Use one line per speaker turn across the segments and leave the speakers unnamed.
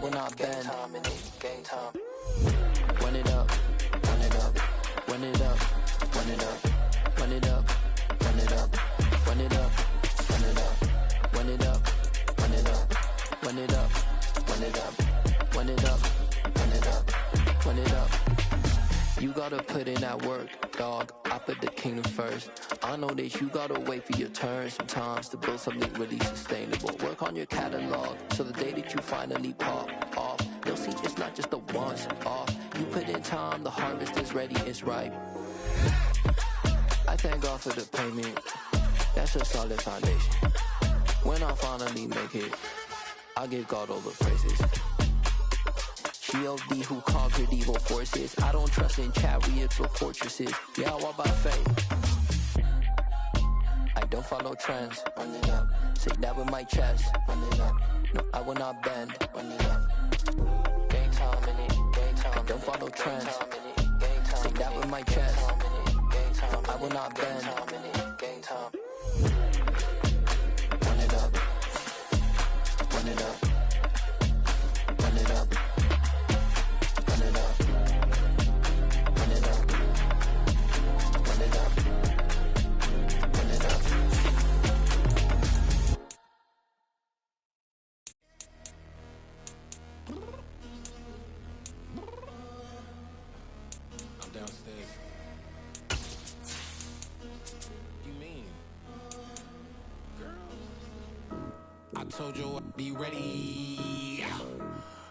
will not bend.
Game time.
Run it up, run it up, run it up, run it up, run it up, run it up, run it up, run it up, run it up, run it up, run it up, run it up, run it up, run it up, run it up. You gotta put in that work, dog. I put the kingdom first. I know that you gotta wait for your turn sometimes to build something really sustainable. Work on your catalog, so the day that you finally pop off, you'll see it's not just a once off. You put in time, the harvest is ready, it's ripe. I thank God for the payment, that's a solid foundation. When I finally make it, I give God all the praises. G.O.D. who conquered evil forces. I don't trust in chariots or fortresses. Yeah, I walk by faith. I don't follow trends. Run it up. Say that with my chest. Run it up. No, I will not bend. Run it up.
Game time in it. Game time.
I don't follow trends. Say that with my chest. No, I will not bend.
Game time.
Run it up. Run it up. Run it up. Run it up. Run it up. Run it up. Run it up.
I'm downstairs. You mean? Girl, I told you I'd be ready.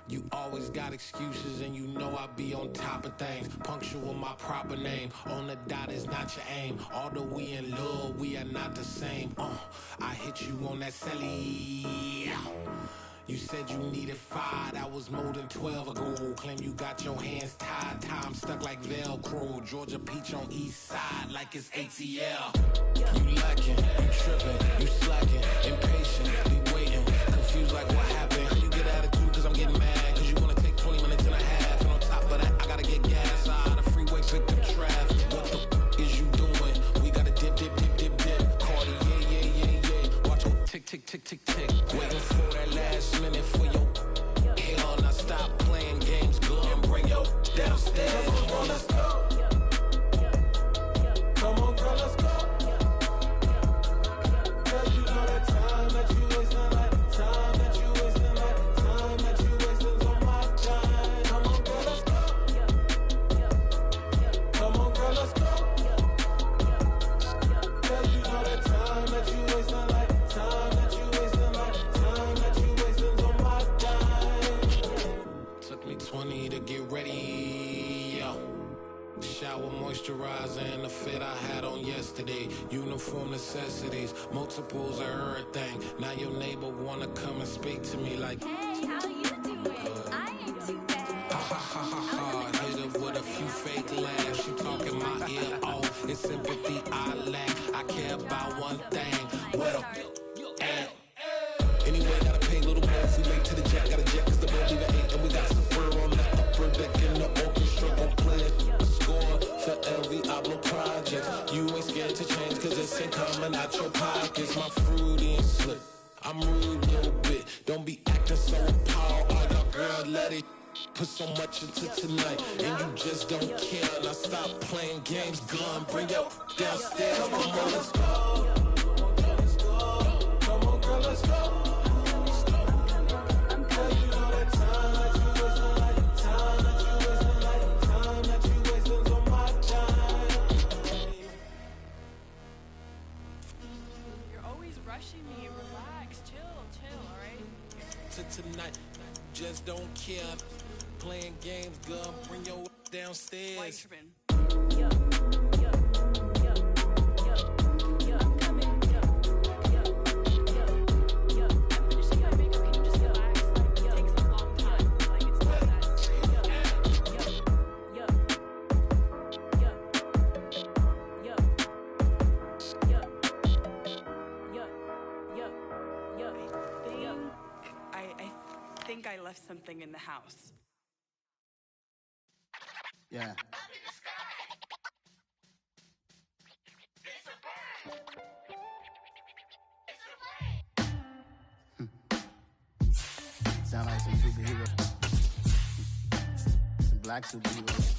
You always got excuses and you know I be on top of things. Punctual my proper name. On the dot is not your aim. Although we in love, we are not the same. I hit you on that celly. You said you needed 5, that was more than 12 ago. Claim you got your hands tied, time stuck like Velcro. Georgia peach on east side like it's ATL. You lacking, you tripping, you slacking, impatient, be waiting, confused like what happened. You get attitude cause I'm getting mad, cause you wanna take 20 minutes and a half. And on top of that, I gotta get gas out of the freeway, pick the traffic. What the is you doing? We gotta dip, dip, dip, dip, dip. Cardi, yeah. Watch your tick, tick, tick, tick, tick. Waiting for that last minute for your hell. Now stop playing games, go and bring your downstairs. Come on, let's go. Come on, girl, let's go. Cause you know that time that you wasting, like time that you wasting, like time that you wasting's on my time. Come on, girl, let's go. Come on, girl, let's go. Cause you know that time that you wasting, like time that you wasting, like time that you wasting's on my time. Took me 20 to get ready, yo. Shower, moisturizer, and the fit I had on yesterday. Uniform necessities, multiples of everything. Now your neighbor wanna come and speak to me like,
Hey, how you doing? I ain't too bad.
ha ha ha ha ha. Hit her with a few fake laughs. She talking my ear off. It's sympathy I lack. I care about one thing. What a and anyway, gotta pay a little more if we late to the jet. Gotta jet cause the boat leave at 8. And we got some fur on the upper deck in the orchestra. Gon' play a score for every album project. You ain't scared to change cause it's ain't coming out your pockets. My fruity and slip. I'm rude a little bit. Don't be acting so appalled. All y'all girl, let it put so much into tonight. And you just don't care. Now stop playing games, gun. Bring your downstairs. Come on, girl, let's go. Come on, girl, let's go. Cause you know that time that you wasting, like time that you wasting, like time that you wasting's on my time.
You're always rushing me. Relax, chill, alright?
To tonight, just don't care. Playing games, gun. Bring your downstairs.
Why you tripping? I think I left something in the house.
Yeah. Sound like some superhero. Some black superheroes.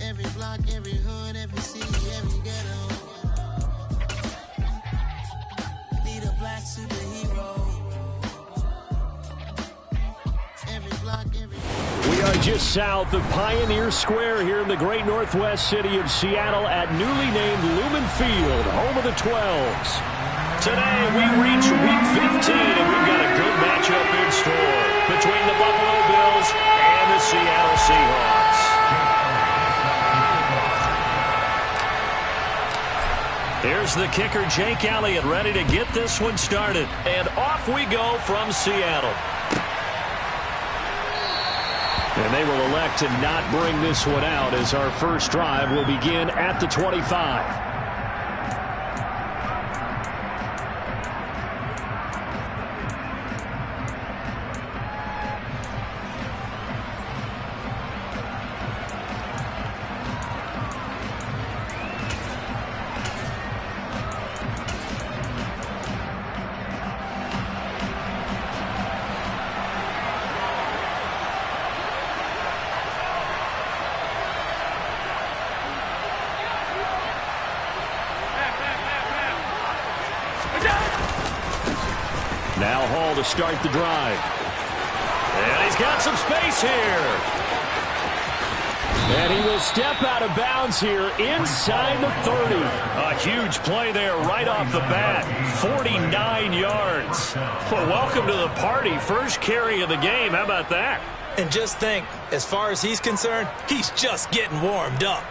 Every block, every hood, every city, every ghetto. Need a black superhero. Every block, every...
We are just south of Pioneer Square here in the great northwest city of Seattle at newly named Lumen Field, home of the 12s. Today we reach Week 15, and we've got a good matchup in store between the Buffalo Bills and the Seattle Seahawks. Here's the kicker, Jake Elliott, ready to get this one started. And off we go from Seattle. And they will elect to not bring this one out as our first drive will begin at the 25. Now Hall to start the drive. And he's got some space here. And he will step out of bounds here inside the 30. A huge play there right off the bat. 49 yards. Well, welcome to the party. First carry of the game. How about that?
And just think, as far as he's concerned, he's just getting warmed up.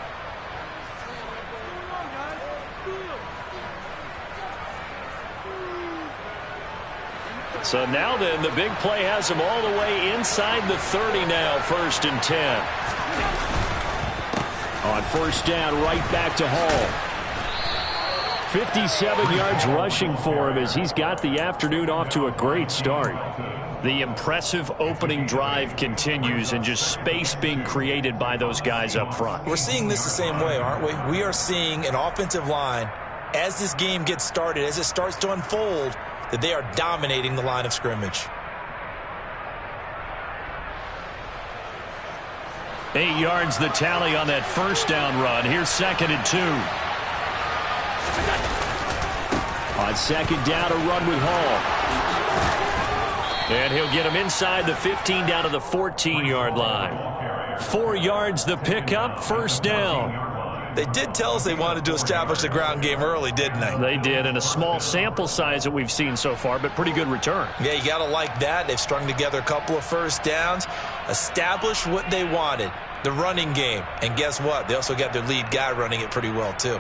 So now then, the big play has him all the way inside the 30 now, 1st and 10. On first down, right back to Hall. 57 yards rushing for him as he's got the afternoon off to a great start. The impressive opening drive continues and just space being created by those guys up front.
We're seeing this the same way, aren't we? We are seeing an offensive line, as this game gets started, as it starts to unfold, that they are dominating the line of scrimmage.
8 yards the tally on that first down run. Here's 2nd and 2. On 2nd down, a run with Hall. And he'll get him inside the 15 down to the 14-yard line. 4 yards the pickup, 1st down.
They did tell us they wanted to establish the ground game early, didn't they?
They did, and a small sample size that we've seen so far, but pretty good return.
Yeah, you got to like that. They've strung together a couple of first downs, established what they wanted, the running game. And guess what? They also got their lead guy running it pretty well, too.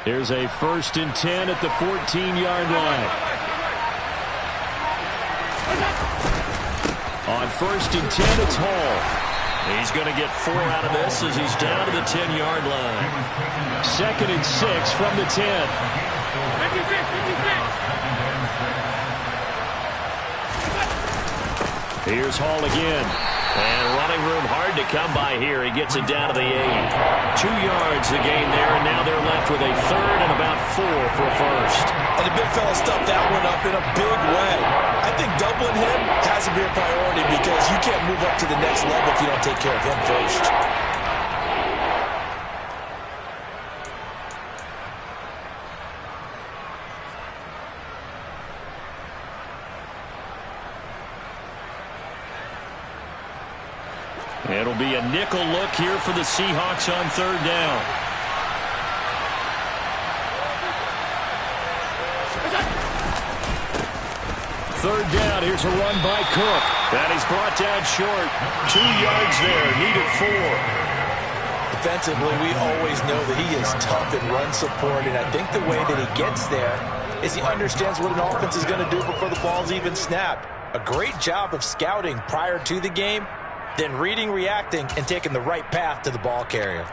Here's a 1st and 10 at the 14-yard line. On 1st and 10, it's Hall. He's going to get 4 out of this as he's down to the 10-yard line. 2nd and 6 from the 10. Here's Hall again. And running room hard to come by here. He gets it down to the 8. 2 yards the gain there, and now they're left with a 3rd and about 4 for a first.
And the big fella stuffed that one up in a big way. I think doubling him has to be a priority because you can't move up to the next level if you don't take care of him first.
It'll be a nickel look here for the Seahawks on 3rd down. Third down, here's a run by Cook. And he's brought down short. 2 yards there, needed 4.
Defensively, we always know that he is tough in run support, and I think the way that he gets there is he understands what an offense is going to do before the ball's even snapped. A great job of scouting prior to the game, then reading, reacting, and taking the right path to the ball carrier.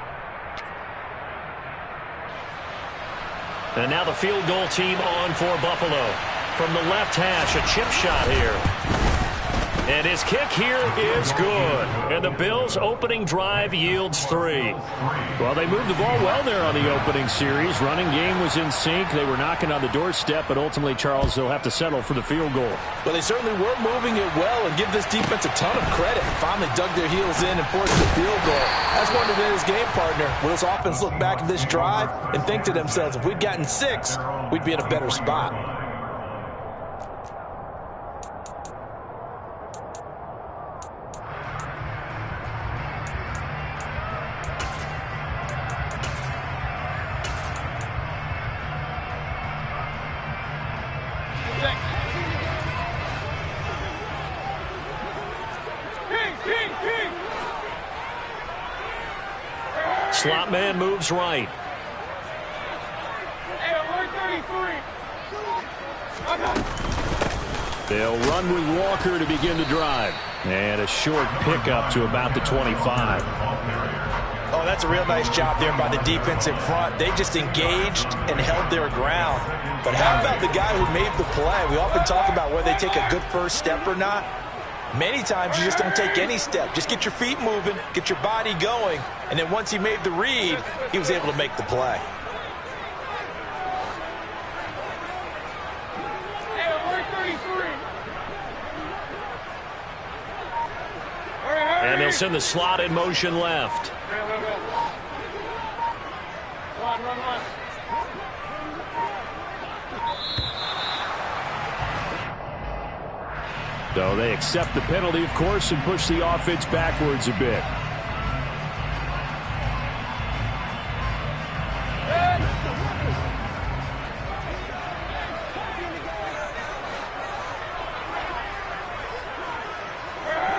And now the field goal team on for Buffalo. From the left hash, a chip shot here. And his kick here is good. And the Bills' opening drive yields 3. Well, they moved the ball well there on the opening series. Running game was in sync. They were knocking on the doorstep, but ultimately, Charles, they'll have to settle for the field goal.
Well, they certainly were moving it well, and give this defense a ton of credit. Finally dug their heels in and forced the field goal. That's one of his game partner. Will this offense look back at this drive and think to themselves, if we'd gotten 6, we'd be in a better spot.
Slot man moves right. They'll run with Walker to begin the drive. And a short pickup to about the 25.
Oh, that's a real nice job there by the defensive front. They just engaged and held their ground. But how about the guy who made the play? We often talk about whether they take a good first step or not. Many times you just don't take any step. Just get your feet moving, get your body going, and then once he made the read, he was able to make the play.
And they'll send the slot in motion left.
Run.
So they accept the penalty, of course, and push the offense backwards a bit.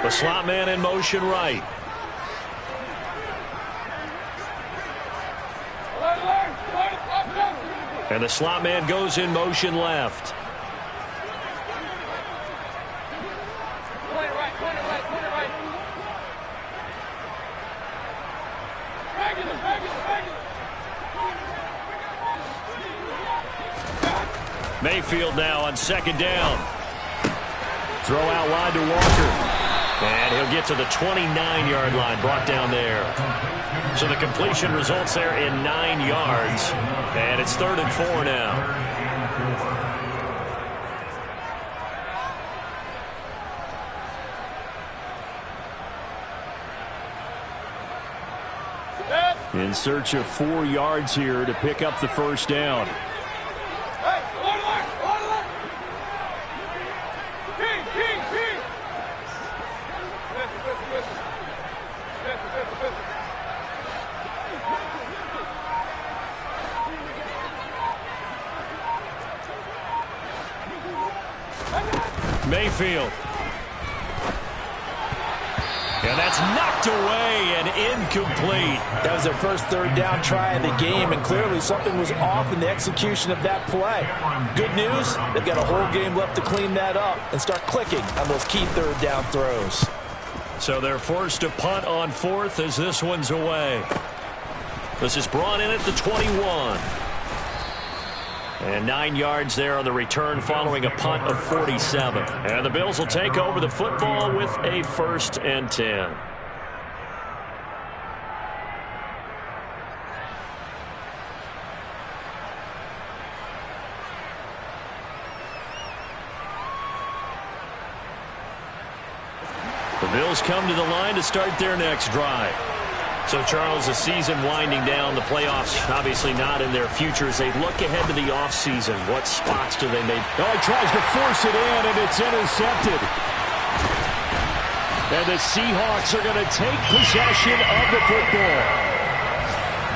The slot man in motion right. And the slot man goes in motion left. Mayfield now on second down. Throw out wide to Walker. And he'll get to the 29-yard line, brought down there. So the completion results there in 9 yards. And it's 3rd and 4 now. In search of 4 yards here to pick up the first down. Mayfield. And that's knocked away and incomplete.
That was their first 3rd down try of the game, and clearly something was off in the execution of that play. Good news, they've got a whole game left to clean that up and start clicking on those key 3rd down throws.
So they're forced to punt on 4th as this one's away. This is brought in at the 21. And 9 yards there on the return following a punt of 47. And the Bills will take over the football with a 1st and 10. The Bills come to the line to start their next drive. So, Charles, the season winding down, the playoffs obviously not in their future as they look ahead to the offseason. What spots do they make?
Oh, he tries to force it in, and it's intercepted. And the Seahawks are going to take possession of the football.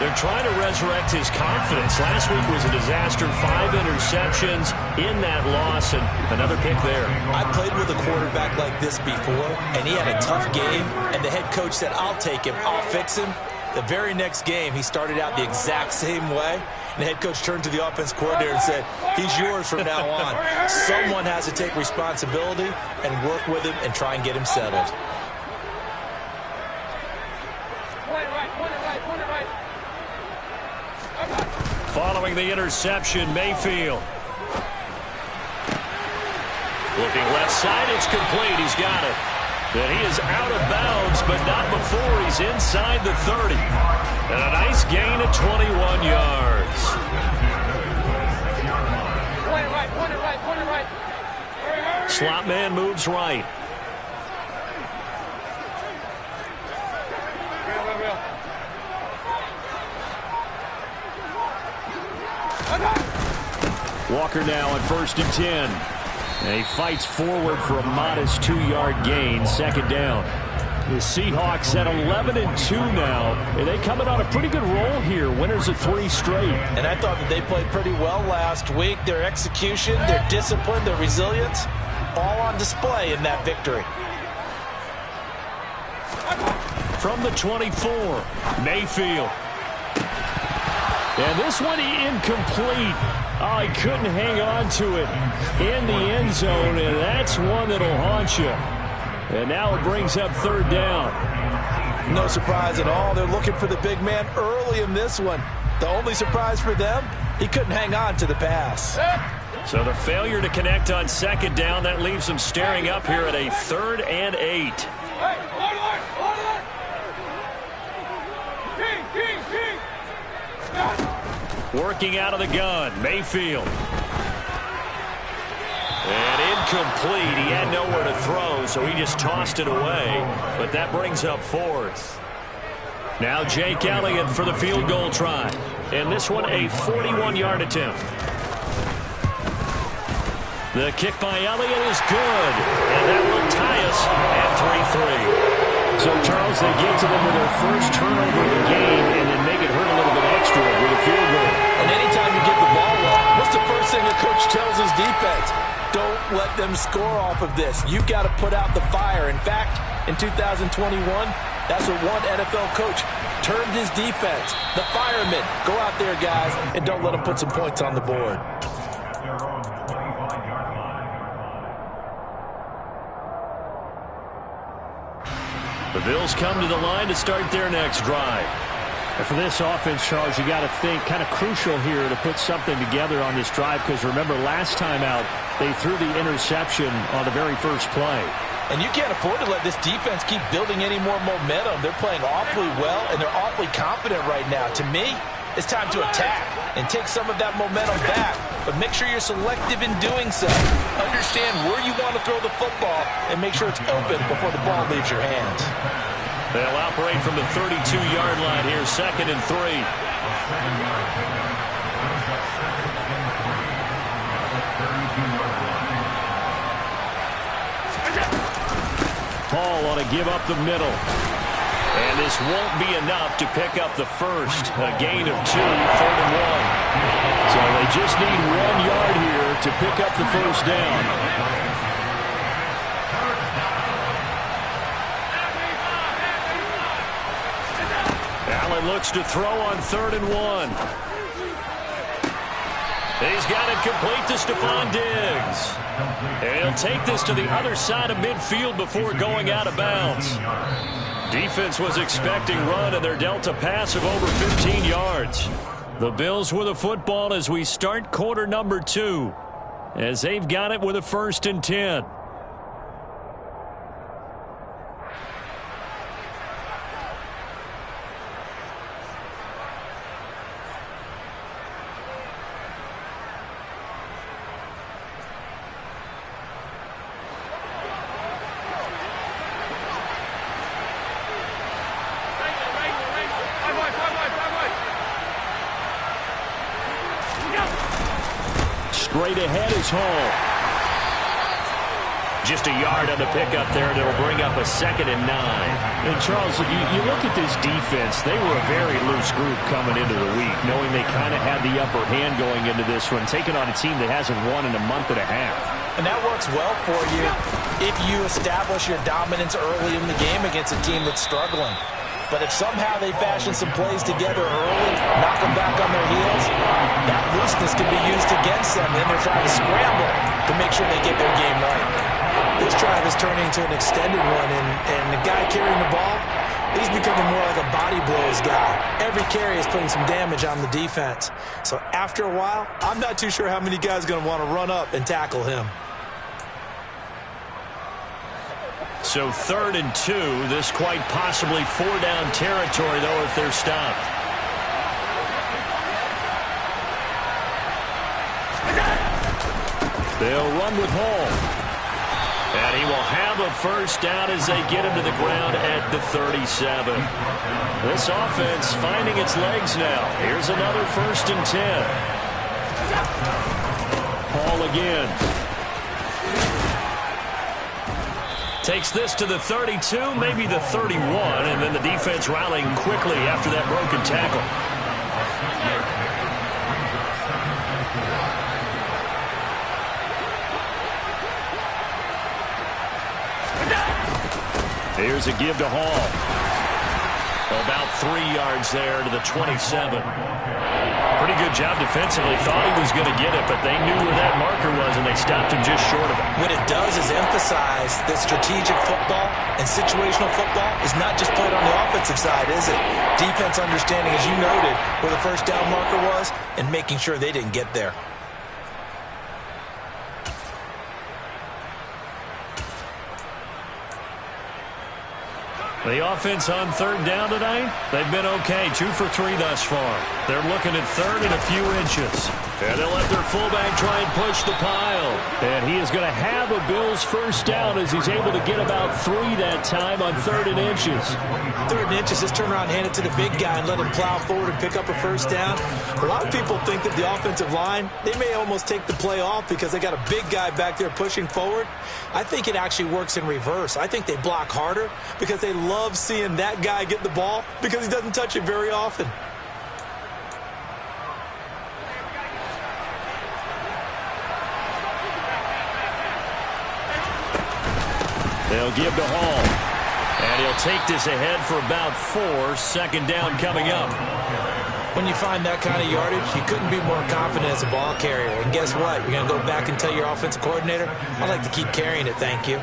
They're trying to resurrect his confidence. Last week was a disaster. 5 interceptions in that loss, and another pick there.
I played with a quarterback like this before, and he had a tough game, and the head coach said, I'll take him, I'll fix him. The very next game, he started out the exact same way, and the head coach turned to the offense coordinator and said, he's yours from now on. Someone has to take responsibility and work with him and try and get him settled.
Following the interception, Mayfield. Looking left side, it's complete. He's got it. And he is out of bounds, but not before he's inside the 30. And a nice gain of 21 yards. Slot man moves right. Walker now on 1st and 10. And he fights forward for a modest 2-yard gain, 2nd down. The Seahawks at 11-2 now, and they coming on a pretty good roll here. Winners of 3 straight.
And I thought that they played pretty well last week. Their execution, their discipline, their resilience, all on display in that victory.
From the 24, Mayfield. And this one incomplete. Oh, he couldn't hang on to it in the end zone, and that's one that'll haunt you. And now it brings up 3rd down.
No surprise at all. They're looking for the big man early in this one. The only surprise for them, he couldn't hang on to the pass.
So the failure to connect on 2nd down, that leaves them staring up here at a 3rd and 8. Working out of the gun, Mayfield. And incomplete. He had nowhere to throw, so he just tossed it away. But that brings up 4th. Now Jake Elliott for the field goal try. And this one a 41-yard attempt. The kick by Elliott is good. And that will tie us at 3-3. So, Charles, they get to them with their first turnover of the game and then make it hurt a little bit extra with a field goal.
And anytime you get the ball up, what's the first thing a coach tells his defense? Don't let them score off of this. You've got to put out the fire. In fact, in 2021, that's what one NFL coach termed his defense. The firemen. Go out there, guys, and don't let them put some points on the board.
The Bills come to the line to start their next drive.
And for this offense, Charles, you got to think kind of crucial here to put something together on this drive, because remember last time out they threw the interception on the very first play.
And you can't afford to let this defense keep building any more momentum. They're playing awfully well, and they're awfully confident right now. To me, it's time to attack and take some of that momentum back. But make sure you're selective in doing so. Understand where you want to throw the football and make sure it's open before the ball leaves your hands.
They'll operate from the 32-yard line here, 2nd and 3. Paul on a give up the middle. And this won't be enough to pick up the first. A gain of 2, 3rd and 1. So they just need 1 yard here to pick up the first down. Allen looks to throw on 3rd and 1. He's got it complete to Stephon Diggs. And he'll take this to the other side of midfield before going out of bounds. Defense was expecting run, and they're dealt a pass of over 15 yards. The Bills with a football as we start quarter number 2, as they've got it with a 1st and 10. Straight ahead is Hall. Just a yard on the pickup there, and it'll bring up a 2nd and 9.
And, Charles, you look at this defense, they were a very loose group coming into the week, knowing they kind of had the upper hand going into this one, taking on a team that hasn't won in a month and a half.
And that works well for you if you establish your dominance early in the game against a team that's struggling. But if somehow they fashion some plays together early, knock them back on their heels, that looseness can be used against them. Then they're trying to scramble to make sure they get their game right. This drive is turning into an extended one, and the guy carrying the ball, He's becoming more like a body blows guy. Every carry is putting some damage on the defense. So after a while, I'm not too sure how many guys are going to want to run up and tackle him.
So 3rd and 2. This quite possibly 4-down territory, though, if they're stopped. They'll run with Hall. And he will have a first down as they get him to the ground at the 37. This offense finding its legs now. Here's another 1st and 10. Hall again. Takes this to the 32, maybe the 31, and then the defense rallying quickly after that broken tackle. Here's a give to Hall. About 3 yards there to the 27. Pretty good job defensively. Thought he was going to get it, but they knew where that marker was, and they stopped him just short of it.
What it does is emphasize that strategic football and situational football is not just played on the offensive side, is it? Defense understanding, as you noted, where the first down marker was and making sure they didn't get there.
The offense on 3rd down tonight, they've been okay. 2 for 3 thus far. They're looking at 3rd and a few inches. And they'll let their fullback try and push the pile. And he is going to have a Bills first down as he's able to get about 3 that time on 3rd and inches.
3rd and inches, just turn around, hand it to the big guy and let him plow forward and pick up a first down. A lot of people think that the offensive line, they may almost take the play off because they got a big guy back there pushing forward. I think it actually works in reverse. I think they block harder because they love seeing that guy get the ball because he doesn't touch it very often.
They'll give to Hall. And he'll take this ahead for about 4. 2nd down coming up.
When you find that kind of yardage, you couldn't be more confident as a ball carrier. And guess what? You're going to go back and tell your offensive coordinator, I'd like to keep carrying it, thank you.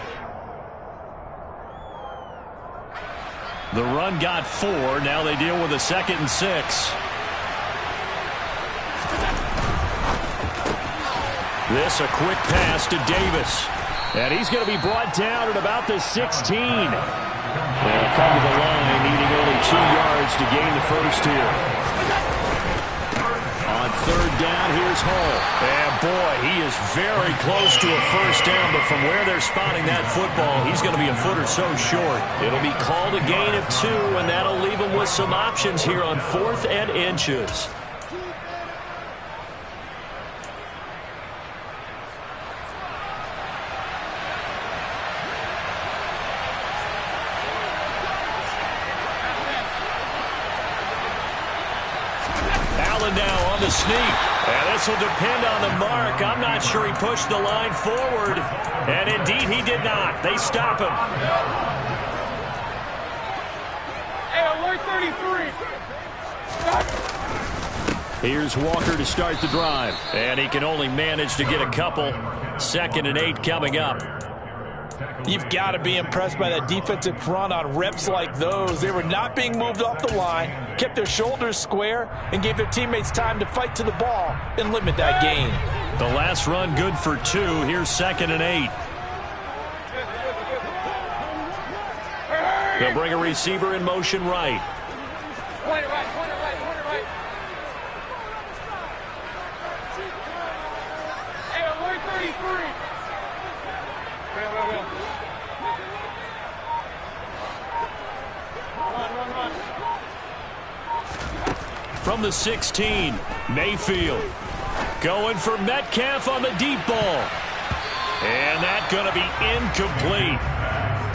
The run got 4. Now they deal with a 2nd and 6. This a quick pass to Davis. And he's going to be brought down at about the 16. They'll come to the line, needing only 2 yards to gain the first here. On 3rd down, here's Hall. And boy, he is very close to a first down, but from where they're spotting that football, he's going to be a foot or so short. It'll be called a gain of 2, and that'll leave him with some options here on 4th and inches. Now on the sneak. And this will depend on the mark. I'm not sure he pushed the line forward. And indeed he did not. They stop him.
Hey, alert 33.
Here's Walker to start the drive. And he can only manage to get a couple. 2nd and 8 coming up.
You've got to be impressed by that defensive front on reps like those. They were not being moved off the line, kept their shoulders square, and gave their teammates time to fight to the ball and limit that gain.
The last run good for 2. Here's 2nd and 8. They'll bring a receiver in motion right.
Point it right, point it right, point it right. Hey, alert 33.
From the 16, Mayfield going for Metcalf on the deep ball. And that's going to be incomplete.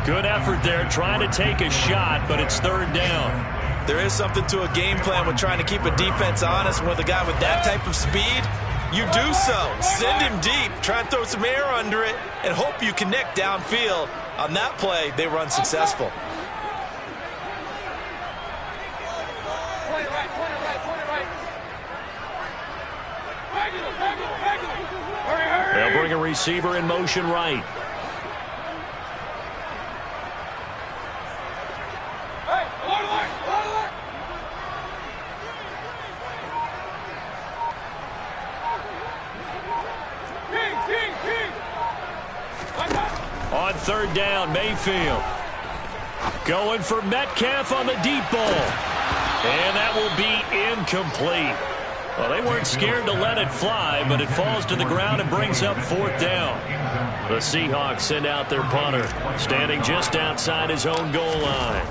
Good effort there trying to take a shot, but it's 3rd down.
There is something to a game plan with trying to keep a defense honest. With a guy with that type of speed, you do so. Send him deep, try and throw some air under it, and hope you connect downfield. On that play, they were unsuccessful.
They'll bring a receiver in motion right.
Hey,
third down. Mayfield going for Metcalf on the deep ball. And that will be incomplete. Well, they weren't scared to let it fly, but it falls to the ground and brings up fourth down. The Seahawks send out their punter, standing just outside his own goal line.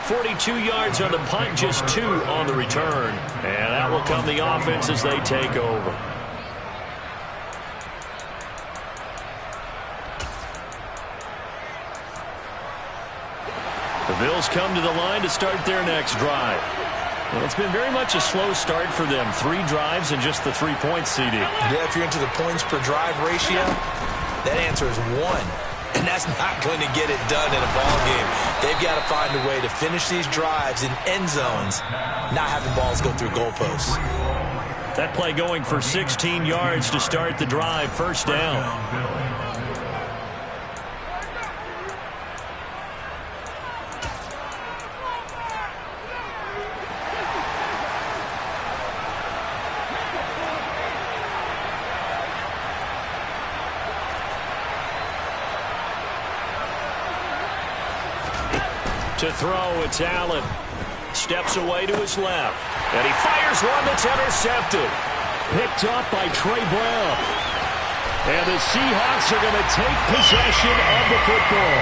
42 yards on the punt, just 2 on the return. And that will come the offense as they take over. The Bills come to the line to start their next drive. Well, it's been very much a slow start for them. 3 drives and just the 3-point CD.
Yeah, if you're into the points per drive ratio, that answer is 1. And that's not going to get it done in a ball game. They've got to find a way to finish these drives in end zones, not having balls go through goalposts.
That play going for 16 yards to start the drive. First down. To throw, it's Allen. Steps away to his left. And he fires one that's intercepted.
Picked up by Trey Brown. And the Seahawks are going to take possession of the football.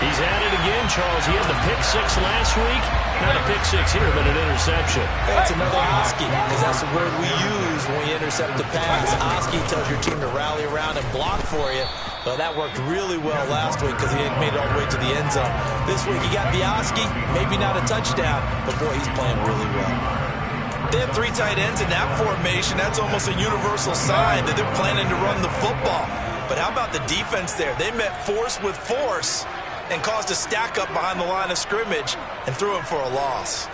He's at it again, Charles. He had the pick 6 last week. Not a pick 6 here, but an interception.
That's another Oski, because that's the word we use when we intercept the pass. Oski tells your team to rally around and block for you. Well, that worked really well last week because he had made it all the way to the end zone. This week he got the Oski, maybe not a touchdown, but boy, he's playing really well. They have 3 tight ends in that formation. That's almost a universal sign that they're planning to run the football. But how about the defense there? They met force with force and caused a stack up behind the line of scrimmage and threw him for a loss.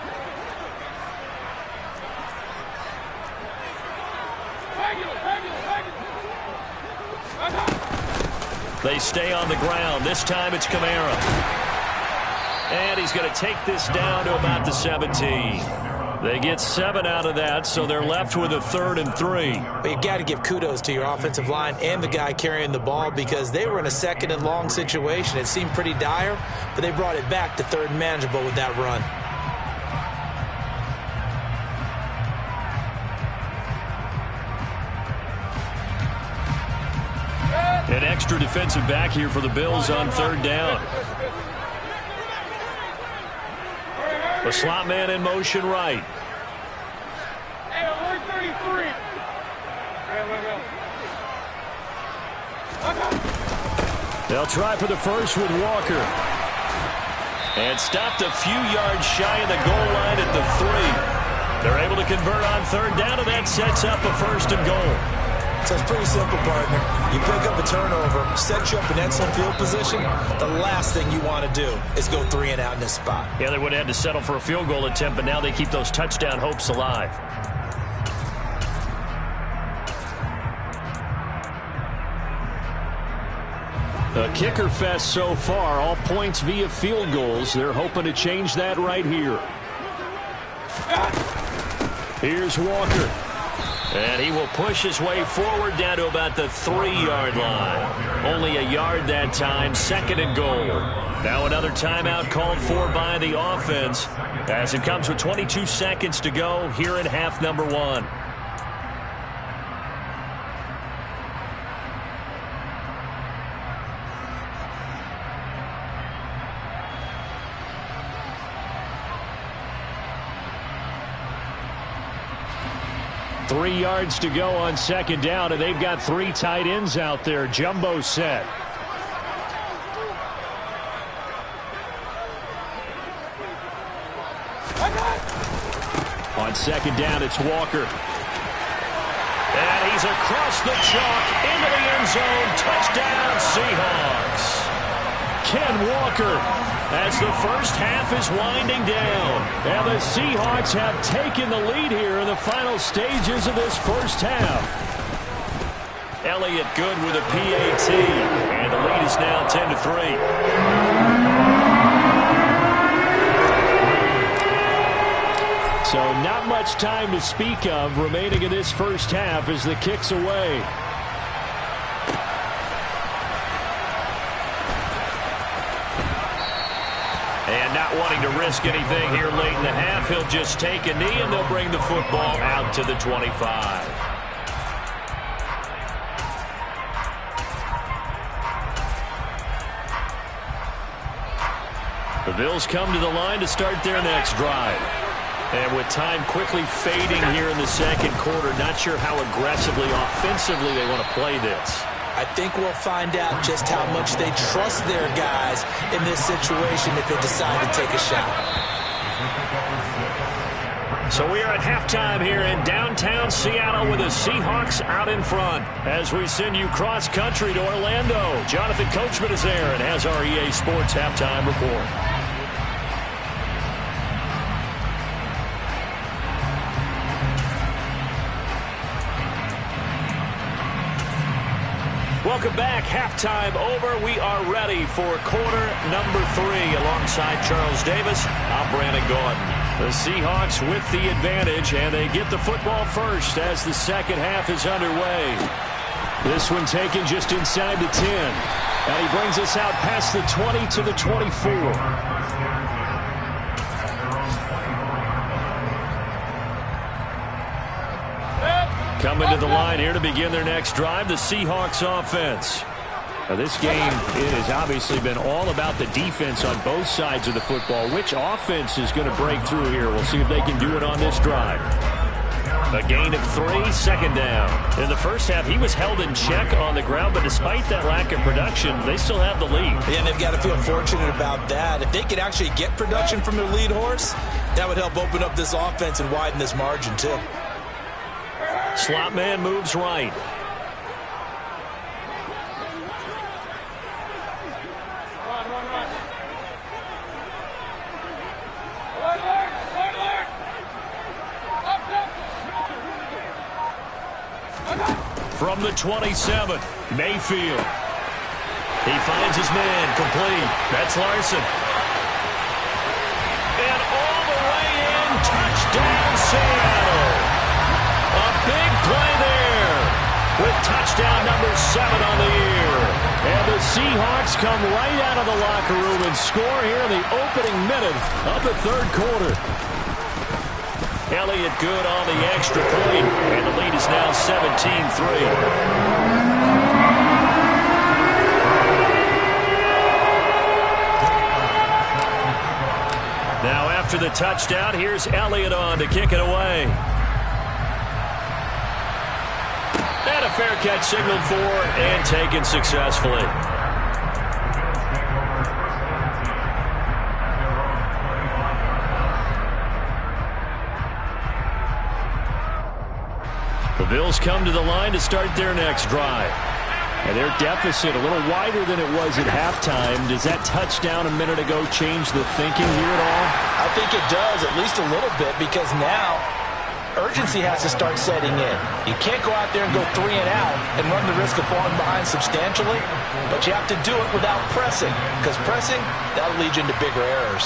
They stay on the ground. This time it's Kamara. And he's going to take this down to about the 17. They get 7 out of that, so they're left with a 3rd and 3.
But you've got to give kudos to your offensive line and the guy carrying the ball because they were in a 2nd and long situation. It seemed pretty dire, but they brought it back to 3rd and manageable with that run.
An extra defensive back here for the Bills on 3rd down. The slot man in motion right.
Hey, alert 33.
They'll try for the first with Walker.
And stopped a few yards shy of the goal line at the 3. They're able to convert on 3rd down, and that sets up a 1st and goal.
So it's pretty simple, partner. You pick up a turnover, set you up in excellent field position. The last thing you want to do is go 3 and out in this spot.
Yeah, they would have had to settle for a field goal attempt, but now they keep those touchdown hopes alive.
A kicker fest so far, all points via field goals. They're hoping to change that right here. Here's Walker.
And he will push his way forward down to about the 3-yard line. Only a yard that time, 2nd and goal. Now another timeout called for by the offense as it comes with 22 seconds to go here in half number 1.
Three yards to go on 2nd down, and they've got 3 tight ends out there. Jumbo set. On 2nd down, it's Walker.
And he's across the chalk into the end zone. Touchdown, Seahawks.
Ken Walker, as the first half is winding down. And the Seahawks have taken the lead here in the final stages of this first half.
Elliott good with a PAT. And the lead is now 10-3.
So not much time to speak of remaining in this first half as the kick's away.
And not wanting to risk anything here late in the half, he'll just take a knee and they'll bring the football out to the 25. The Bills come to the line to start their next drive. And with time quickly fading here in the second quarter, not sure how aggressively, offensively they want to play this.
I think we'll find out just how much they trust their guys in this situation if they decide to take a shot.
So we are at halftime here in downtown Seattle with the Seahawks out in front. As we send you cross-country to Orlando, Jonathan Coachman is there and has our EA Sports halftime report. Welcome back. Halftime over. We are ready for quarter number 3. Alongside Charles Davis, I'm Brandon Gordon. The Seahawks with the advantage, and they get the football first as the second half is underway. This one taken just inside the 10. And he brings us out past the 20 to the 24. Coming to the line here to begin their next drive, the Seahawks offense. Now this game, it has obviously been all about the defense on both sides of the football. Which offense is going to break through here? We'll see if they can do it on this drive. A gain of 3, second down. In the first half, he was held in check on the ground, but despite that lack of production, they still have the lead.
Yeah, and they've got to feel fortunate about that. If they could actually get production from their lead horse, that would help open up this offense and widen this margin too.
Slot man moves right. From the 27, Mayfield. He finds his man, complete. That's Larson. And all the way in, touchdown Seattle. A big play there with touchdown number 7 on the year. And the Seahawks come right out of the locker room and score here in the opening minute of the third quarter. Elliott good on the extra point, and the lead is now 17-3. Now after the touchdown, here's Elliott on to kick it away. And a fair catch signaled for and taken successfully. The Bills come to the line to start their next drive. And their deficit a little wider than it was at halftime. Does that touchdown a minute ago change the thinking here at all?
I think it does, at least a little bit, because now urgency has to start setting in. You can't go out there and go 3 and out and run the risk of falling behind substantially, but you have to do it without pressing, because pressing, that'll lead you into bigger errors.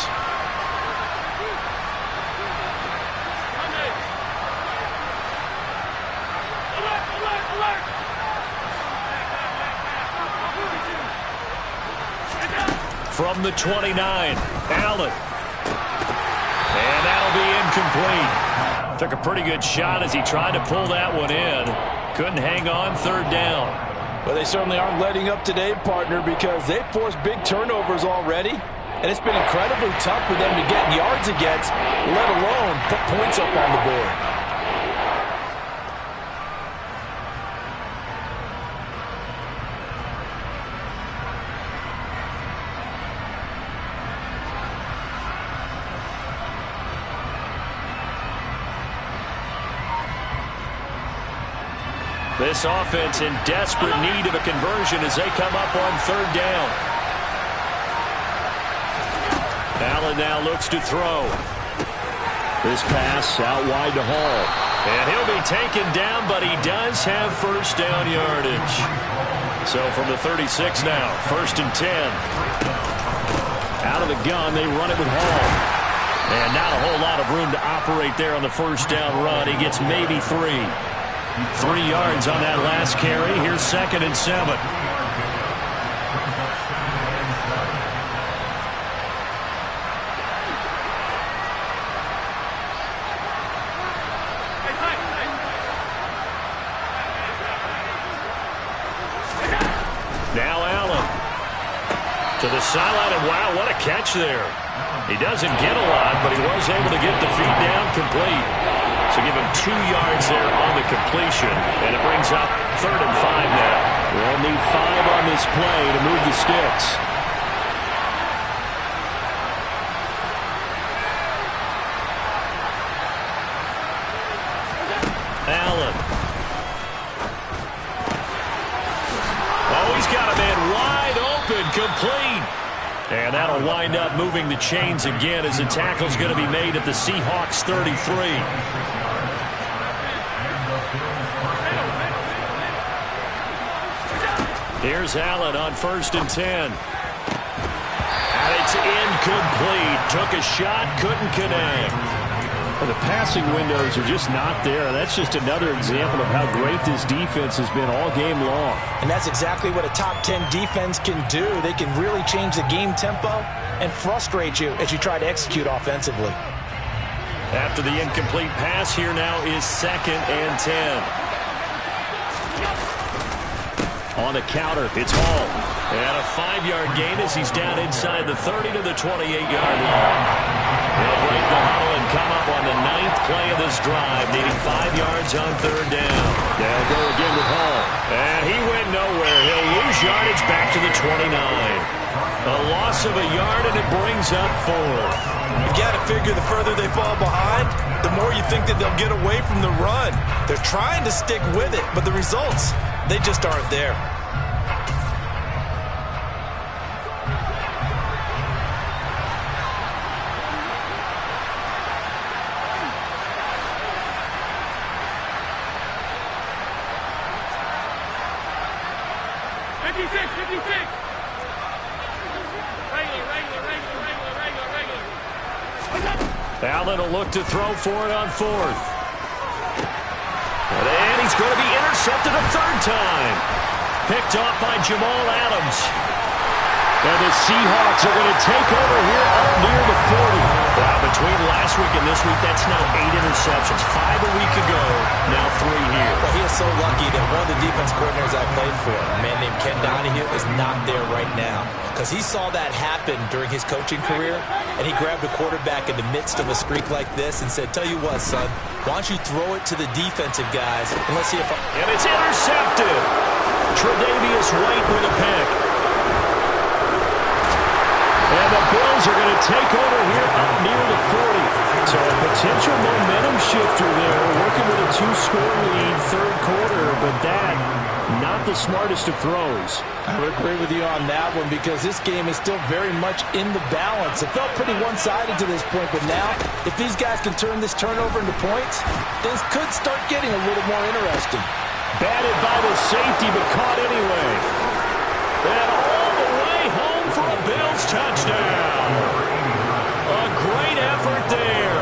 From the 29, Allen. And that'll be incomplete. Took a pretty good shot as he tried to pull that one in. Couldn't hang on, third down.
Well, they certainly aren't letting up today, partner, because they've forced big turnovers already. And it's been incredibly tough for them to get yards against, let alone put points up on the board.
This offense in desperate need of a conversion as they come up on third down. Allen now looks to throw. This pass out wide to Hall. And he'll be taken down, but he does have first down yardage. So from the 36 now, 1st and 10. Out of the gun, they run it with Hall. And not a whole lot of room to operate there on the first down run. He gets maybe 3. 3 yards on that last carry. Here's 2nd and 7. Now Allen to the sideline, and wow, what a catch there. He doesn't get a lot, but he was able to get the feed down complete. So give him 2 yards there on the completion, and it brings up 3rd and 5 now.
We'll need 5 on this play to move the sticks.
Allen. Oh, he's got a man wide open, complete. And that'll wind up moving the chains again as the tackle's going to be made at the Seahawks 33. Here's Allen on 1st and 10. And it's incomplete. Took a shot, couldn't connect.
Well, the passing windows are just not there. That's just another example of how great this defense has been all game long.
And that's exactly what a top 10 defense can do. They can really change the game tempo and frustrate you as you try to execute offensively.
After the incomplete pass, here now is 2nd and 10.
On the counter, it's Hall.
And a 5-yard gain as he's down inside the 30 to the 28-yard line. They'll break the huddle and come up on the 9th play of this drive, needing 5 yards on 3rd down.
They'll go again with Hall.
And he went nowhere. He'll lose yardage back to the 29. A loss of a yard, and it brings up 4th.
You got to figure the further they fall behind, the more you think that they'll get away from the run. They're trying to stick with it, but the results, they just aren't there.
Allen will look to throw for it on 4th. And he's going to be intercepted a 3rd time. Picked off by Jamal Adams.
And the Seahawks are going to take over here up near the 40.
Wow, between last week and this week, that's now 8 interceptions. 5 a week ago, now 3 here.
Well, he is so lucky that one of the defense coordinators I played for, a man named Ken Donahue, is not there right now. Because he saw that happen during his coaching career, and he grabbed a quarterback in the midst of a streak like this and said, tell you what, son, why don't you throw it to the defensive guys, and let's see if
And it's intercepted. Tre'Davious White with a pick.
And the Bills are going to take over here up near the 40. So a potential momentum shifter there, working with a 2-score lead, 3rd quarter, but that, not the smartest of throws.
I would agree with you on that one because this game is still very much in the balance. It felt pretty one-sided to this point, but now, if these guys can turn this turnover into points, things could start getting a little more interesting.
Batted by the safety, but caught anyway.
And all the way home for a Bills touchdown. A great effort there.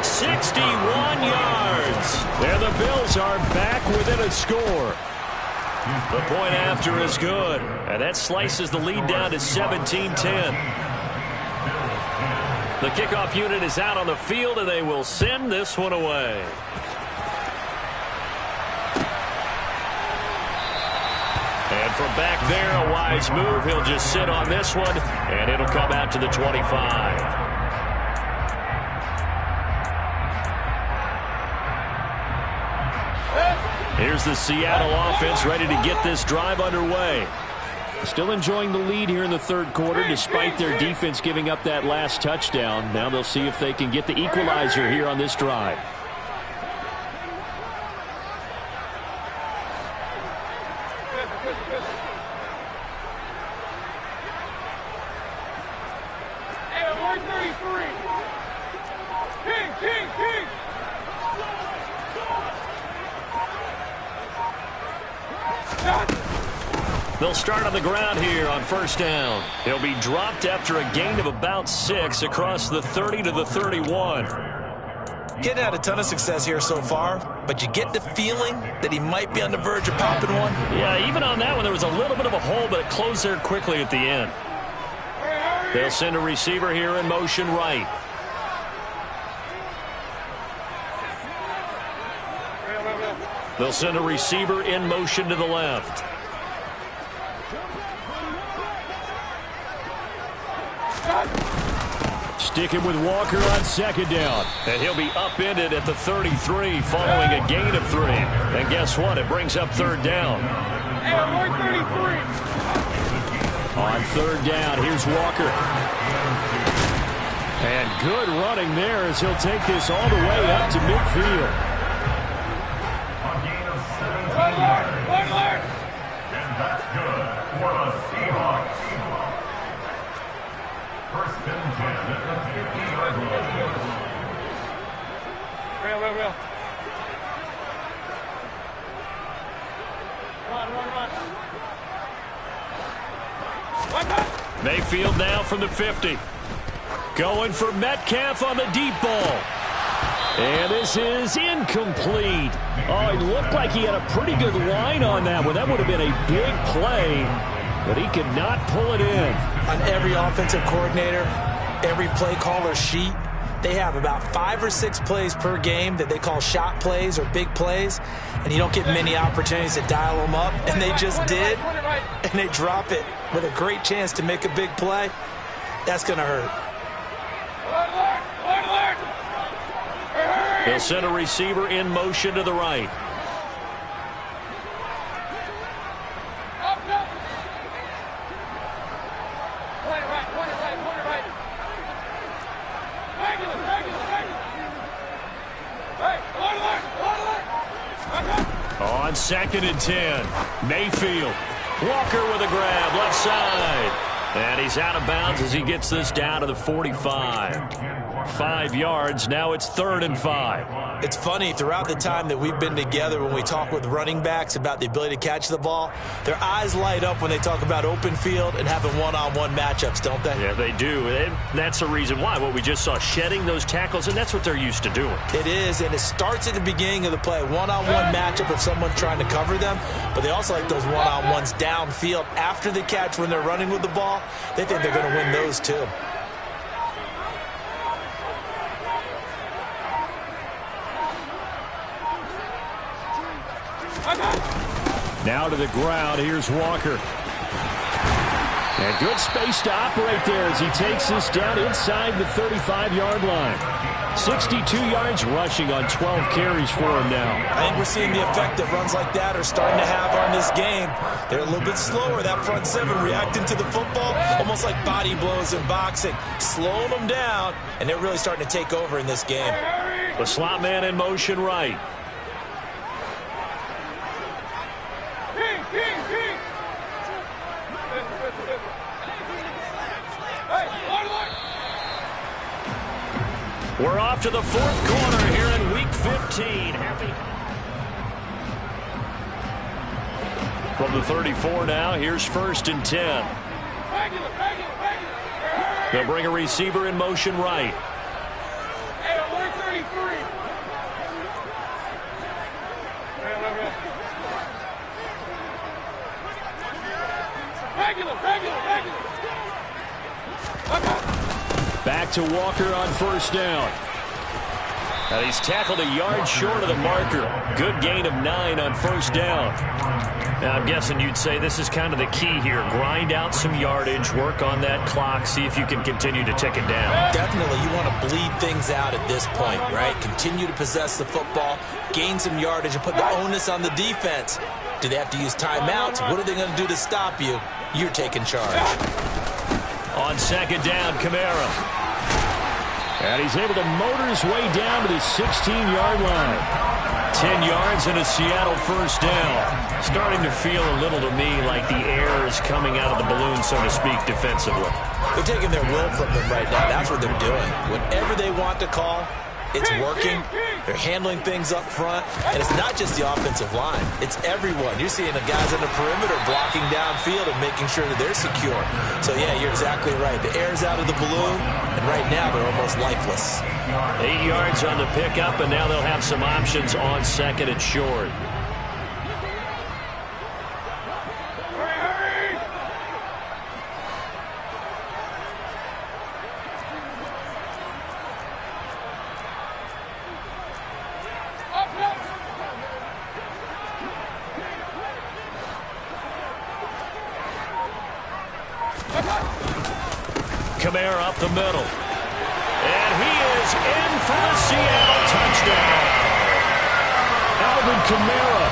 61 yards. And the Bills are back within a score. The point after is good. And that slices the lead down to 17-10. The kickoff unit is out on the field, and they will send this one away. And from back there, a wise move. He'll just sit on this one, and it'll come out to the 25. Here's the Seattle offense ready to get this drive underway.
Still enjoying the lead here in the 3rd quarter despite their defense giving up that last touchdown. Now they'll see if they can get the equalizer here on this drive.
They'll start on the ground here on 1st down. He'll be dropped after a gain of about 6 across the 30 to the 31.
Getting had a ton of success here so far, but you get the feeling that he might be on the verge of popping one.
Yeah, even on that one, there was a little bit of a hole, but it closed there quickly at the end. They'll send a receiver here in motion right. They'll send a receiver in motion to the left. Sticking with Walker on second down. And he'll be upended at the 33 following a gain of 3. And guess what? It brings up third down. On third down, here's Walker. And good running there as he'll take this all the way up to midfield.
And that's good for the Seahawks. First and 10 at the 50-yard line. Real. Run.
Mayfield now from the 50. Going for Metcalf on the deep ball. And this is incomplete. Oh, it looked like he had a pretty good line on that one. That would have been a big play, but he could not pull it in.
On every offensive coordinator, every play caller sheet, they have about 5 or 6 plays per game that they call shot plays or big plays, and you don't get many opportunities to dial them up, and they just did, and they drop it with a great chance to make a big play. That's going to hurt.
They'll send a receiver in motion to the right. On second and 10, Mayfield. Walker with a grab, left side. And he's out of bounds as he gets this down to the 45. 5 yards, now it's 3rd and 5.
It's funny, throughout the time that we've been together, when we talk with running backs about the ability to catch the ball, their eyes light up when they talk about open field and having one-on-one matchups, don't they?
Yeah, they do. And that's the reason why. What we just saw, shedding those tackles, and that's what they're used to doing.
It is, and it starts at the beginning of the play. One-on-one matchup of someone trying to cover them, but they also like those one-on-ones downfield after the catch when they're running with the ball. They think they're going to win those too.
Now to the ground, here's Walker. And good space to operate there as he takes this down inside the 35-yard line. 62 yards rushing on 12 carries for him now.
I think we're seeing the effect that runs like that are starting to have on this game. They're a little bit slower, that front seven, reacting to the football, almost like body blows in boxing, slowing them down, and they're really starting to take over in this game.
The slot man in motion right. We're off to the 4th quarter here in Week 15. From the 34 now, here's 1st and 10. They'll bring a receiver in motion right. Back to Walker on 1st down. And he's tackled a yard short of the marker. Good gain of 9 on 1st down. Now, I'm guessing you'd say this is kind of the key here. Grind out some yardage, work on that clock, see if you can continue to tick it down.
Definitely, you want to bleed things out at this point, right? Continue to possess the football, gain some yardage, and put the onus on the defense. Do they have to use timeouts? What are they going to do to stop you? You're taking charge.
On 2nd down, Kamara. And he's able to motor his way down to the 16-yard line. 10 yards and a Seattle 1st down. Starting to feel a little to me like the air is coming out of the balloon, so to speak, defensively.
They're taking their will from them right now. That's what they're doing. Whatever they want to call, it's working. They're handling things up front, and it's not just the offensive line. It's everyone. You're seeing the guys on the perimeter blocking downfield and making sure that they're secure. So, yeah, you're exactly right. The air's out of the balloon, and right now they're almost lifeless.
8 yards on the pickup, and now they'll have some options on second and short. Kamara up the middle. And he is in for the Seattle touchdown. Alvin Kamara,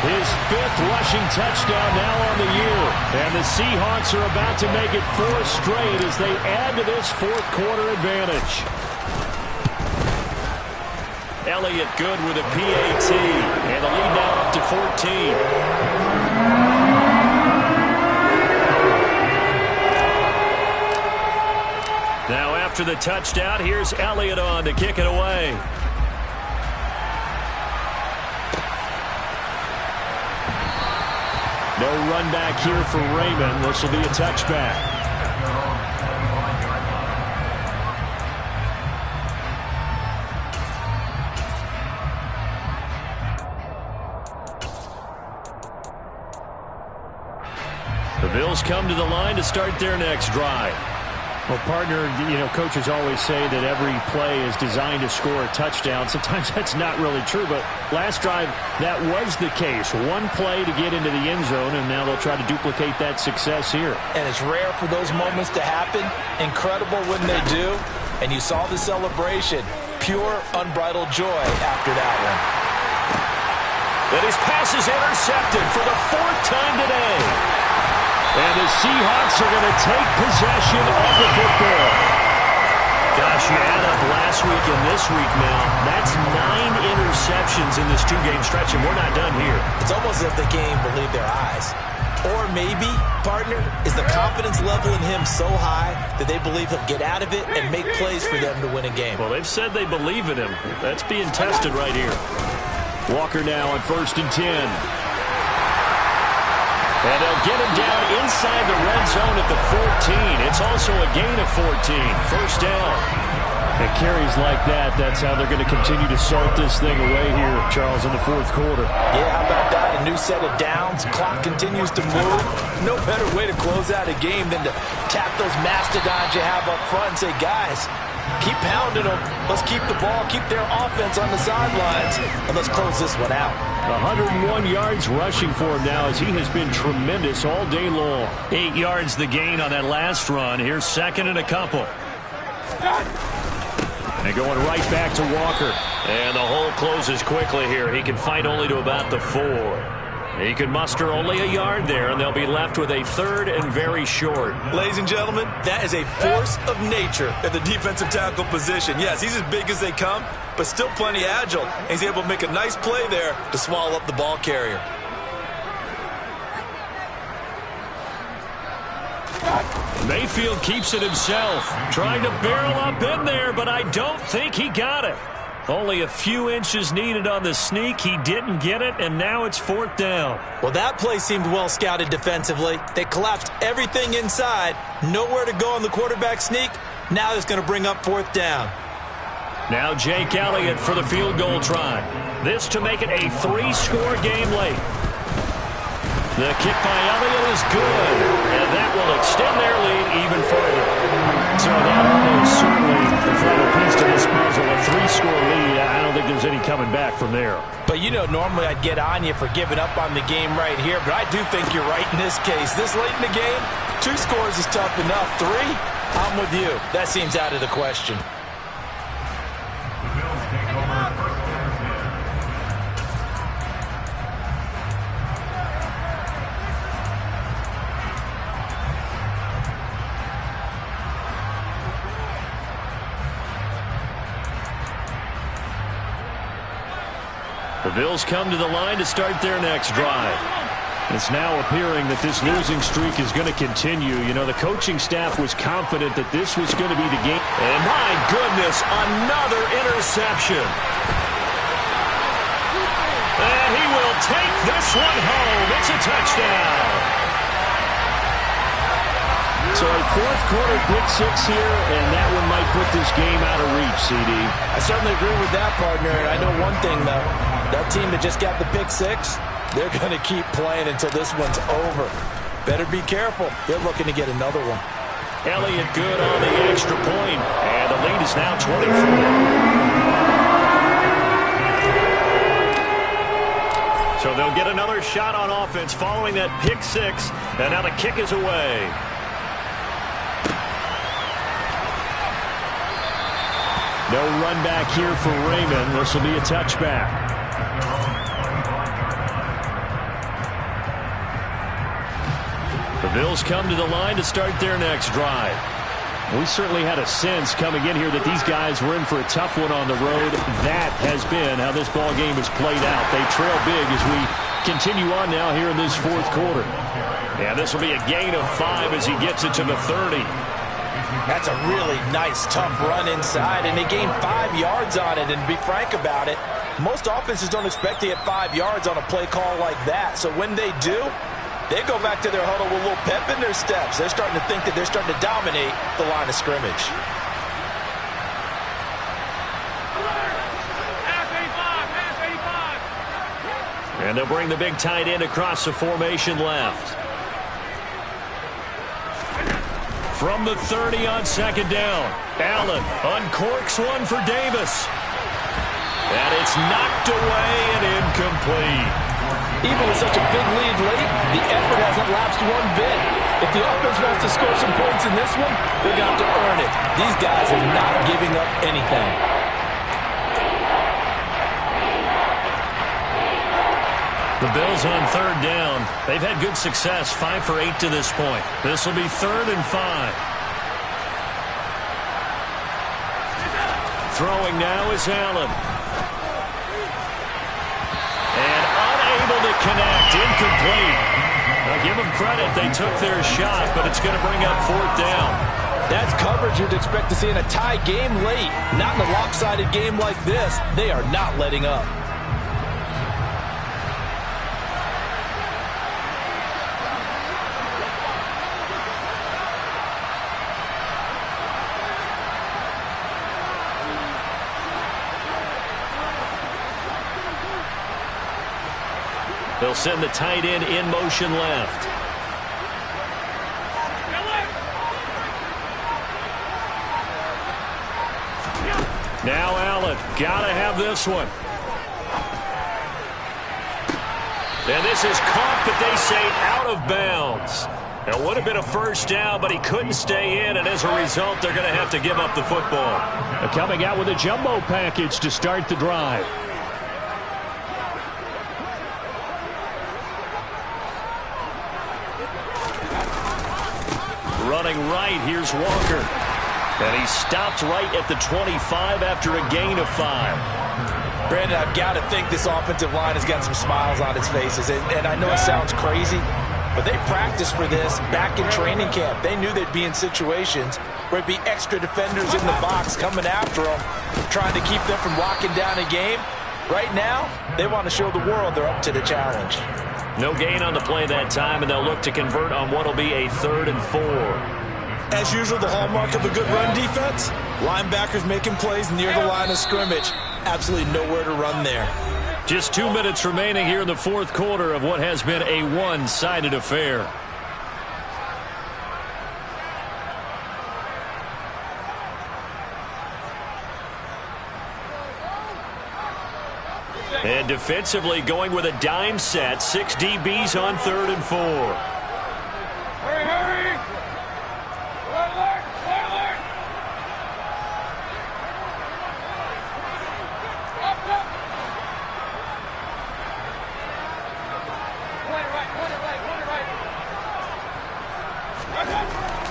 his 5th rushing touchdown now on the year. And the Seahawks are about to make it 4 straight as they add to this 4th quarter advantage. Elliott good with a PAT. And the lead now up to 14. Now after the touchdown, here's Elliott on to kick it away. No run back here for Raymond. This will be a touchback. The Bills come to the line to start their next drive.
Well, partner, coaches always say that every play is designed to score a touchdown. Sometimes that's not really true, but last drive, that was the case. One play to get into the end zone, and now they'll try to duplicate that success here.
And it's rare for those moments to happen. Incredible when they do. And you saw the celebration. Pure, unbridled joy after that one.
And his pass is intercepted for the 4th time today.
And the Seahawks are going to take possession of the football.
Gosh, you add up last week and this week now. That's 9 interceptions in this 2-game stretch, and we're not done here.
It's almost as if they can't even believe their eyes. Or maybe, partner, is the confidence level in him so high that they believe he'll get out of it and make plays for them to win a game.
Well, they've said they believe in him. That's being tested right here.
Walker now on 1st and 10. And they'll get him down inside the red zone at the 14. It's also a gain of 14. 1st down. And carries like that, that's how they're going to continue to salt this thing away here, Charles, in the 4th quarter.
Yeah, how about that? A new set of downs. Clock continues to move. No better way to close out a game than to tap those mastodons you have up front and say, guys, keep pounding them. Let's keep the ball, keep their offense on the sidelines, and let's close this one out.
101 yards rushing for him now as he has been tremendous all day long.
8 yards the gain on that last run. Here's 2nd and a couple.
And going right back to Walker.
And the hole closes quickly here. He can fight only to about the 4. He can muster only a yard there, and they'll be left with a 3rd and very short.
Ladies and gentlemen, that is a force of nature at the defensive tackle position. Yes, he's as big as they come, but still plenty agile. And he's able to make a nice play there to swallow up the ball carrier.
Mayfield keeps it himself, trying to barrel up in there, but I don't think he got it. Only a few inches needed on the sneak. He didn't get it, and now it's 4th down.
Well, that play seemed well scouted defensively. They collapsed everything inside. Nowhere to go on the quarterback sneak. Now it's going to bring up 4th down.
Now Jake Elliott for the field goal try. This to make it a 3-score game late. The kick by Elliott is good, and that will extend their lead even further. So that almost certainly the final piece to this puzzle, a 3-score lead. I don't think there's any coming back from there.
But, normally I'd get on you for giving up on the game right here, but I do think you're right in this case. This late in the game, 2 scores is tough enough. 3, I'm with you. That seems out of the question.
The Bills come to the line to start their next drive.
It's now appearing that this losing streak is going to continue. The coaching staff was confident that this was going to be the game.
And my goodness, another interception. And he will take this one home. It's a touchdown.
So a fourth-quarter pick six here, and that one might put this game out of reach, CD.
I certainly agree with that, partner. And I know one thing, though. That team that just got the pick six, they're going to keep playing until this one's over. Better be careful. They're looking to get another one.
Elliott good on the extra point, and the lead is now 24. So they'll get another shot on offense following that pick six, and now the kick is away.
No run back here for Raymond. This will be a touchback. The Bills come to the line to start their next drive. We certainly had a sense coming in here that these guys were in for a tough one on the road. That has been how this ball game has played out. They trail big as we continue on now here in this fourth quarter.
Yeah, this will be a gain of 5 as he gets it to the 30.
That's a really nice, tough run inside, and they gained 5 yards on it. And to be frank about it, most offenses don't expect to get 5 yards on a play call like that. So when they do, they go back to their huddle with a little pep in their steps. They're starting to think that they're starting to dominate the line of scrimmage.
And they'll bring the big tight end across the formation left. From the 30 on second down, Allen uncorks one for Davis. And it's knocked away and incomplete.
Even with such a big lead late, the effort hasn't lapsed one bit. If the offense wants to score some points in this one, they're going to have to earn it. These guys are not giving up anything.
The Bills on third down. They've had good success, 5 for 8 to this point. This will be 3rd and 5. Throwing now is Allen. And unable to connect, incomplete. Now give them credit, they took their shot, but it's going to bring up 4th down.
That's coverage you'd expect to see in a tie game late. Not in a lopsided game like this. They are not letting up.
They'll send the tight end in motion left. Now Allen, gotta have this one. And this is caught, but they say out of bounds. It would have been a first down, but he couldn't stay in, and as a result, they're going to have to give up the football.
Coming out with a jumbo package to start the drive.
Running right, here's Walker. And he stopped right at the 25 after a gain of 5.
Brandon, I've got to think this offensive line has got some smiles on its faces. And I know it sounds crazy, but they practiced for this back in training camp. They knew they'd be in situations where it'd be extra defenders in the box coming after them, trying to keep them from locking down a game. Right now, they want to show the world they're up to the challenge.
No gain on the play that time, and they'll look to convert on what will be a 3rd and 4.
As usual, the hallmark of a good run defense, linebackers making plays near the line of scrimmage. Absolutely nowhere to run there.
Just 2 minutes remaining here in the fourth quarter of what has been a one-sided affair. And defensively going with a dime set. 6 DBs on 3rd and 4.
Hurry, hurry! Alert, alert! Up, up! Point it right.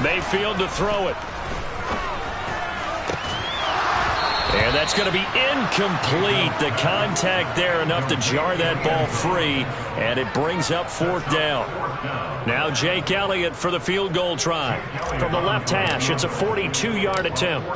Mayfield to throw it. And that's going to be incomplete. The contact there enough to jar that ball free, and it brings up 4th down. Now Jake Elliott for the field goal try. From the left hash, it's a 42-yard attempt.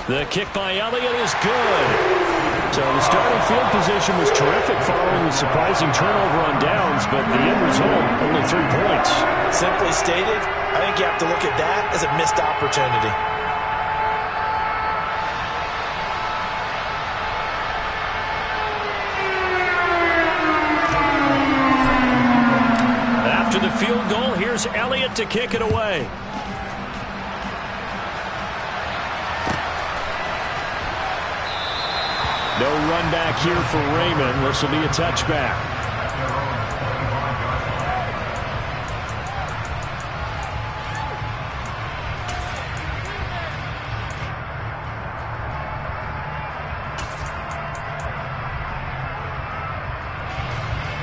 The kick by Elliott is good.
So the starting field position was terrific following the surprising turnover on downs, but the end result, only 3 points.
Simply stated, I think you have to look at that as a missed opportunity.
After the field goal, here's Elliott to kick it away. No run back here for Raymond. This will be a touchback.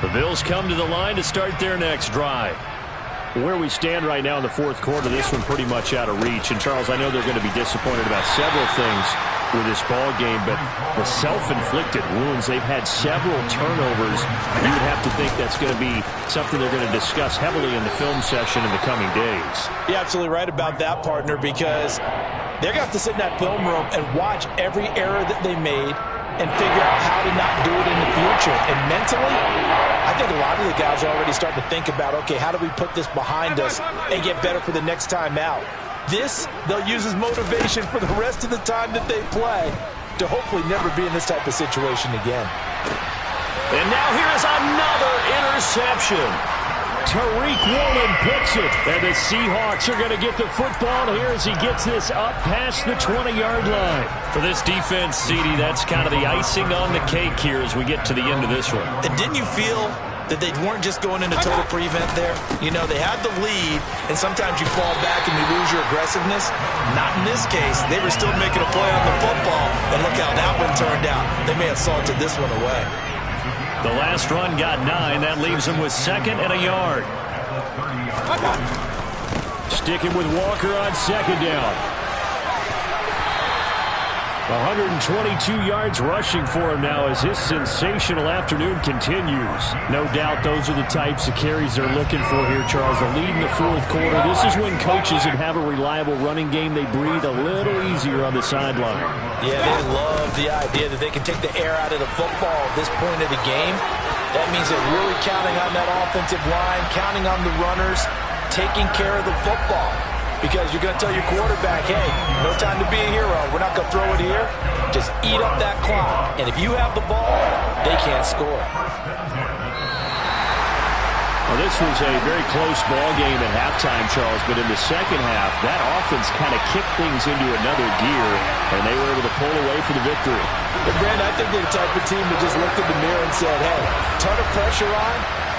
The Bills come to the line to start their next drive. Where we stand right now in the fourth quarter, this one pretty much out of reach. And, Charles, I know they're going to be disappointed about several things with this ball game, but the self-inflicted wounds, they've had several turnovers. You would have to think that's going to be something they're going to discuss heavily in the film session in the coming days.
You're absolutely right about that, partner, because they're going to have to sit in that film room and watch every error that they made and figure out how to not do it in the future. And mentally, I think a lot of the guys are already starting to think about, okay, how do we put this behind us and get better for the next time out? This, they'll use as motivation for the rest of the time that they play to hopefully never be in this type of situation again.
And now here is another interception. Tariq Woolen picks it, and the Seahawks are going to get the football here as he gets this up past the 20-yard line. For this defense, CD, that's kind of the icing on the cake here as we get to the end of this one.
And didn't you feel that they weren't just going into total prevent there? You know, they had the lead, and sometimes you fall back and you lose your aggressiveness. Not in this case. They were still making a play on the football, and look how that one turned out. They may have salted this one away.
The last run got 9. That leaves them with 2nd and a yard. Sticking with Walker on 2nd down. 122 yards rushing for him now as his sensational afternoon continues. No doubt those are the types of carries they're looking for here, Charles. The lead in the fourth quarter. This is when coaches that have a reliable running game, they breathe a little easier on the sideline.
Yeah, they love the idea that they can take the air out of the football at this point of the game. That means they're really counting on that offensive line, counting on the runners, taking care of the football. Because you're going to tell your quarterback, hey, no time to be a hero. We're not going to throw it here. Just eat up that clock. And if you have the ball, they can't score.
Well, this was a very close ball game at halftime, Charles, but in the second half, that offense kind of kicked things into another gear, and they were able to pull away for the victory.
But, Brandon, I think they're the type of team that just looked in the mirror and said, hey, ton of pressure on,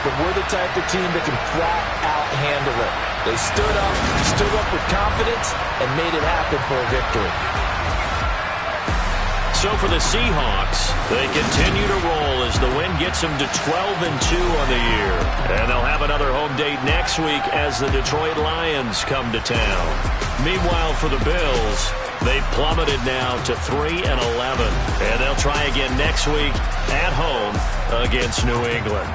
but we're the type of team that can flat out handle it. They stood up with confidence, and made it happen for a victory.
So for the Seahawks, they continue to roll as the win gets them to 12-2 on the year. And they'll have another home date next week as the Detroit Lions come to town. Meanwhile, for the Bills, they've plummeted now to 3-11. And they'll try again next week at home against New England.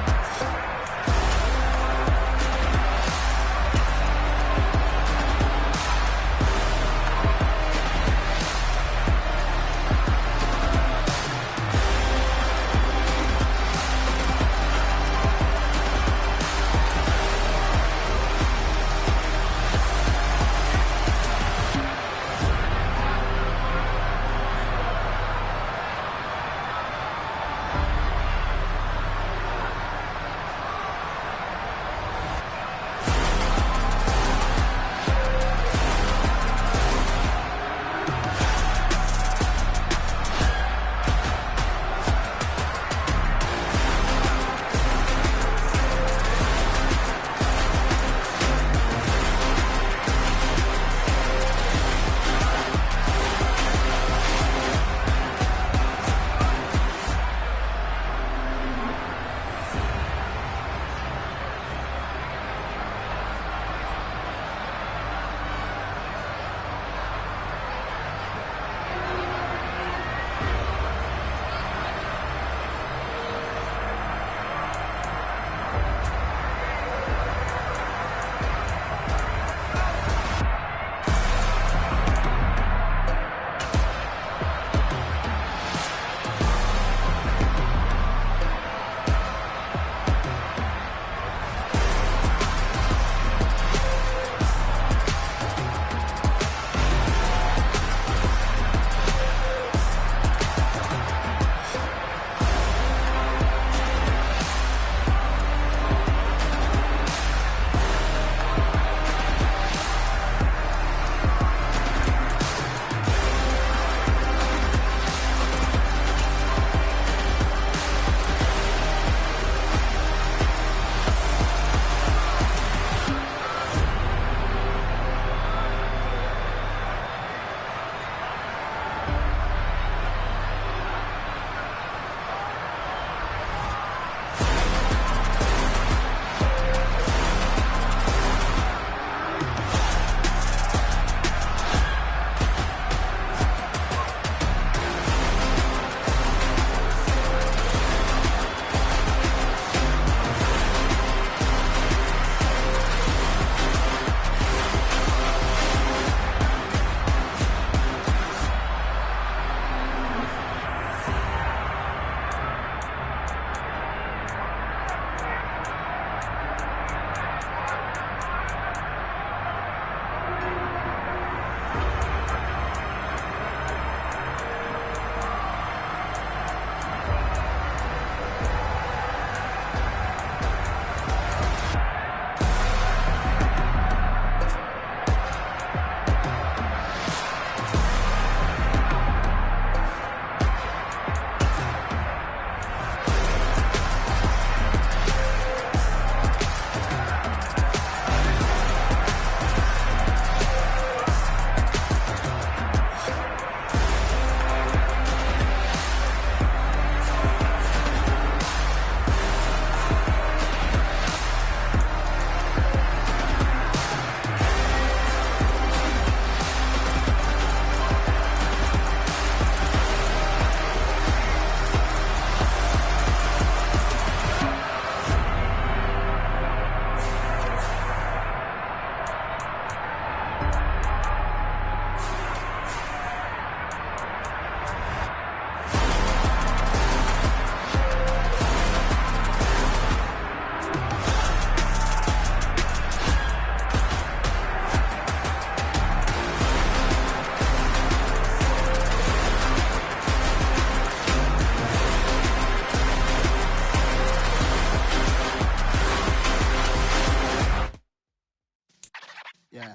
Yeah.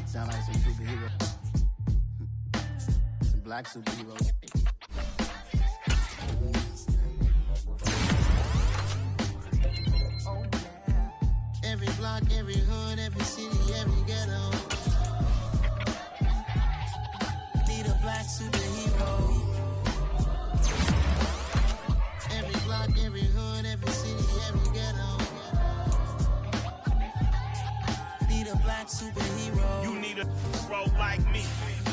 Sound like some superhero. Some black superheroes. Every block, every hood, every city, every ghetto. Need a black superhero. Every block, every hood, every city, every ghetto. Need a black superhero.
You need a role like me.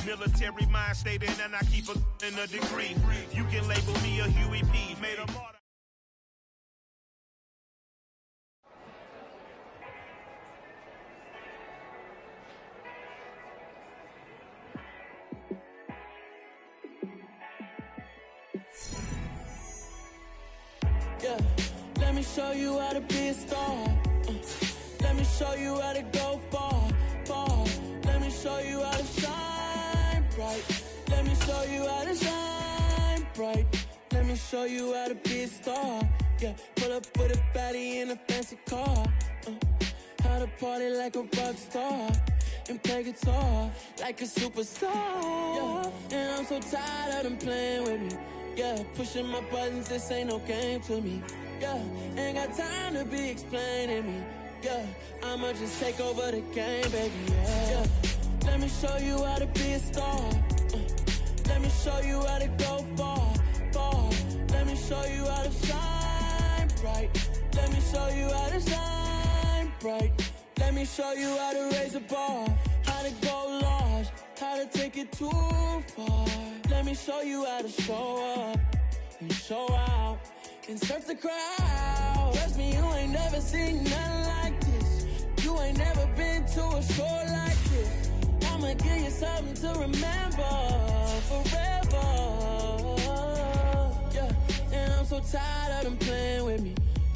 Military mind stated, and I keep in a degree. You can label me a Huey P. Made a martyr.
Yeah, let me show you how to be a star. Let me show you how to go far, far. Let me show you how to shine bright. Let me show you how to shine bright. Let me show you how to be a star. Yeah, pull up with a baddie in a fancy car. How to party like a rock star and play guitar like a superstar. Yeah, and I'm so tired of them playing with me. Yeah, pushing my buttons, this ain't no game to me. Yeah, ain't got time to be explaining me. Yeah, I'ma just take over the game, baby. Yeah, let me show you how to be a star. Let me show you how to go far, far. Let me show you how to shine bright. Let me show you how to shine bright. Let me show you how to raise a bar, how to go large, how to take it too far. Let me show you how to show up and show out and surf the crowd. Trust me, you ain't never seen nothing like this. You ain't never been to a show like this. I'ma give you something to remember forever. Yeah, and I'm so tired of them playing with me.